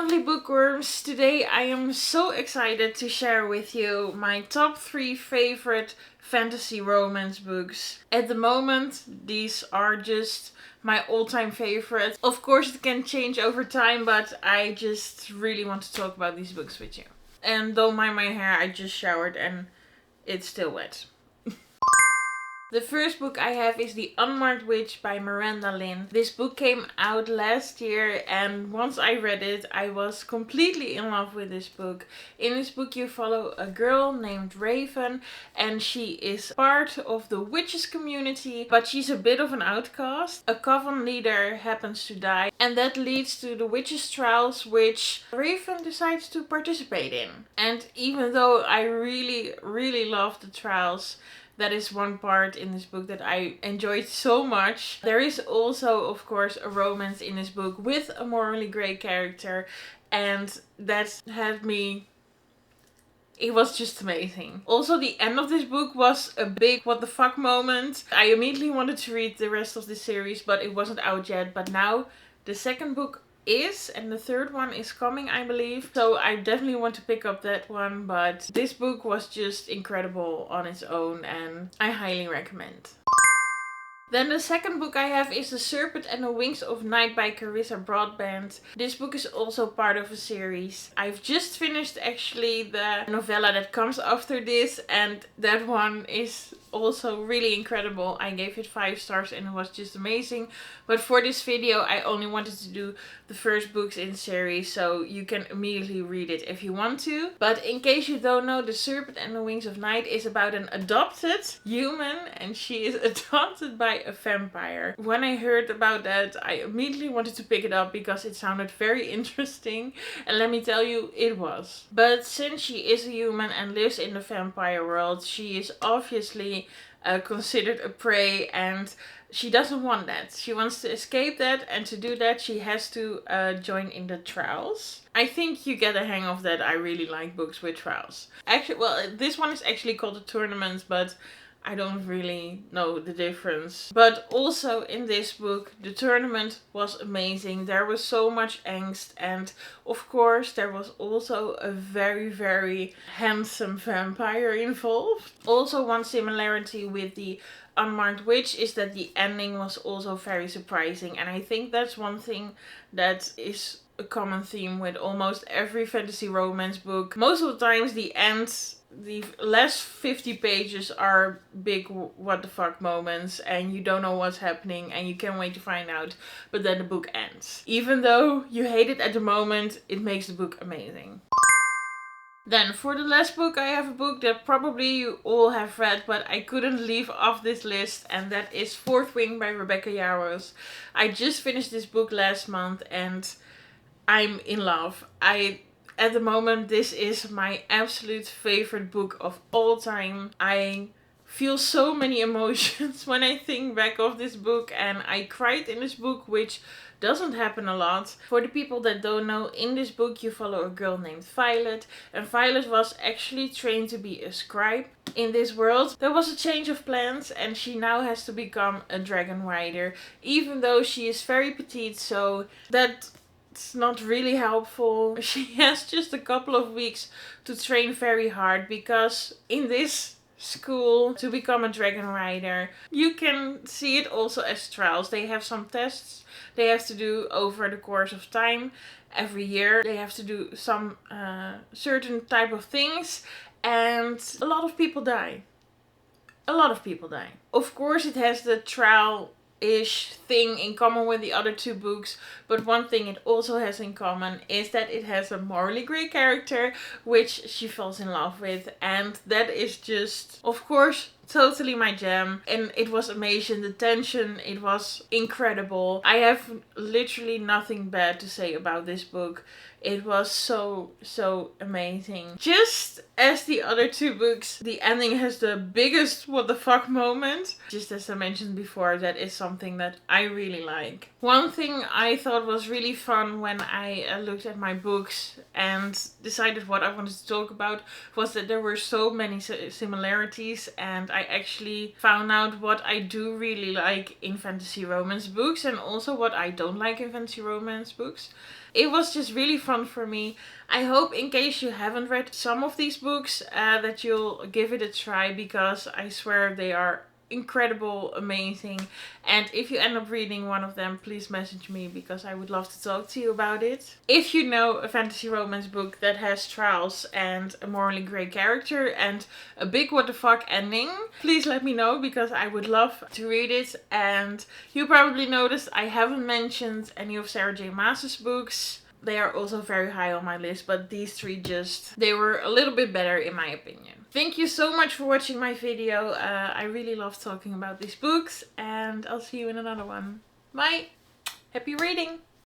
lovely bookworms, today I am so excited to share with you my top 3 favorite fantasy romance books. At the moment, these are just my all-time favorites. Of course it can change over time, but I just really want to talk about these books with you. And don't mind my hair, I just showered and it's still wet. The first book I have is The Unmarked Witch by Miranda Lynn. This book came out last year and once I read it, I was completely in love with this book. In this book you follow a girl named Raven and she is part of the witches community, but she's a bit of an outcast. A coven leader happens to die and that leads to the witches trials, which Raven decides to participate in. And even though I really love the trials, that is one part in this book that I enjoyed so much. There is also, of course, a romance in this book with a morally grey character. And that had me... It was just amazing. Also, the end of this book was a big what the fuck moment. I immediately wanted to read the rest of the series, but it wasn't out yet. But now the second book is, and the third one is coming, I believe. So I definitely want to pick up that one, but this book was just incredible on its own and I highly recommend. Then the second book I have is The Serpent and the Wings of Night by Carissa Broadbent. This book is also part of a series. I've just finished actually the novella that comes after this, and that one is also really incredible. I gave it 5 stars and it was just amazing. But for this video I only wanted to do the first books in the series, so you can immediately read it if you want to. But in case you don't know, The Serpent and the Wings of Night is about an adopted human and she is adopted by a vampire. When I heard about that, I immediately wanted to pick it up because it sounded very interesting, and let me tell you, it was. But since she is a human and lives in the vampire world, she is obviously considered a prey and she doesn't want that. She wants to escape that, and to do that she has to join in the trials. I think you get a hang of that. I really like books with trials. Actually, well, this one is actually called The Tournament, but I don't really know the difference. But also in this book, the tournament was amazing. There was so much angst, and of course there was also a very handsome vampire involved. Also, one similarity with The Unmarked Witch is that the ending was also very surprising, and I think that's one thing that is a common theme with almost every fantasy romance book. Most of the times the ends, the last 50 pages are big what the fuck moments and you don't know what's happening and you can't wait to find out, but then the book ends. Even though you hate it at the moment, it makes the book amazing. Then for the last book I have a book that probably you all have read, but I couldn't leave off this list, and that is Fourth Wing by Rebecca Yarros. I just finished this book last month and I'm in love. At the moment, this is my absolute favorite book of all time. I feel so many emotions when I think back of this book, and I cried in this book, which doesn't happen a lot. For the people that don't know, in this book you follow a girl named Violet, and Violet was actually trained to be a scribe. In this world there was a change of plans and she now has to become a dragon rider, even though she is very petite, so that it's not really helpful. She has just a couple of weeks to train very hard, because in this school, to become a dragon rider, you can see it also as trials. They have some tests they have to do over the course of time. Every year they have to do some certain type of things, and a lot of people die. A lot of people die. Of course it has the trial-ish thing in common with the other 2 books, but one thing it also has in common is that it has a morally grey character which she falls in love with, and that is just, of course, totally my jam. And it was amazing. The tension, it was incredible. I have literally nothing bad to say about this book. It was so amazing. Just as the other 2 books, the ending has the biggest what the fuck moment. Just as I mentioned before, that is something that I really like. One thing I thought was really fun when I looked at my books and decided what I wanted to talk about was that there were so many similarities, and I actually found out what I do really like in fantasy romance books and also what I don't like in fantasy romance books. It was just really fun for me. I hope, in case you haven't read some of these books, that you'll give it a try, because I swear they are incredible, amazing. And if you end up reading one of them, please message me, because I would love to talk to you about it. If you know a fantasy romance book that has trials and a morally grey character and a big what the fuck ending, please let me know, because I would love to read it. And you probably noticed I haven't mentioned any of Sarah J Maas's books. They are also very high on my list, but these three they were a little bit better in my opinion. Thank you so much for watching my video. I really love talking about these books, and I'll see you in another one. Bye! Happy reading!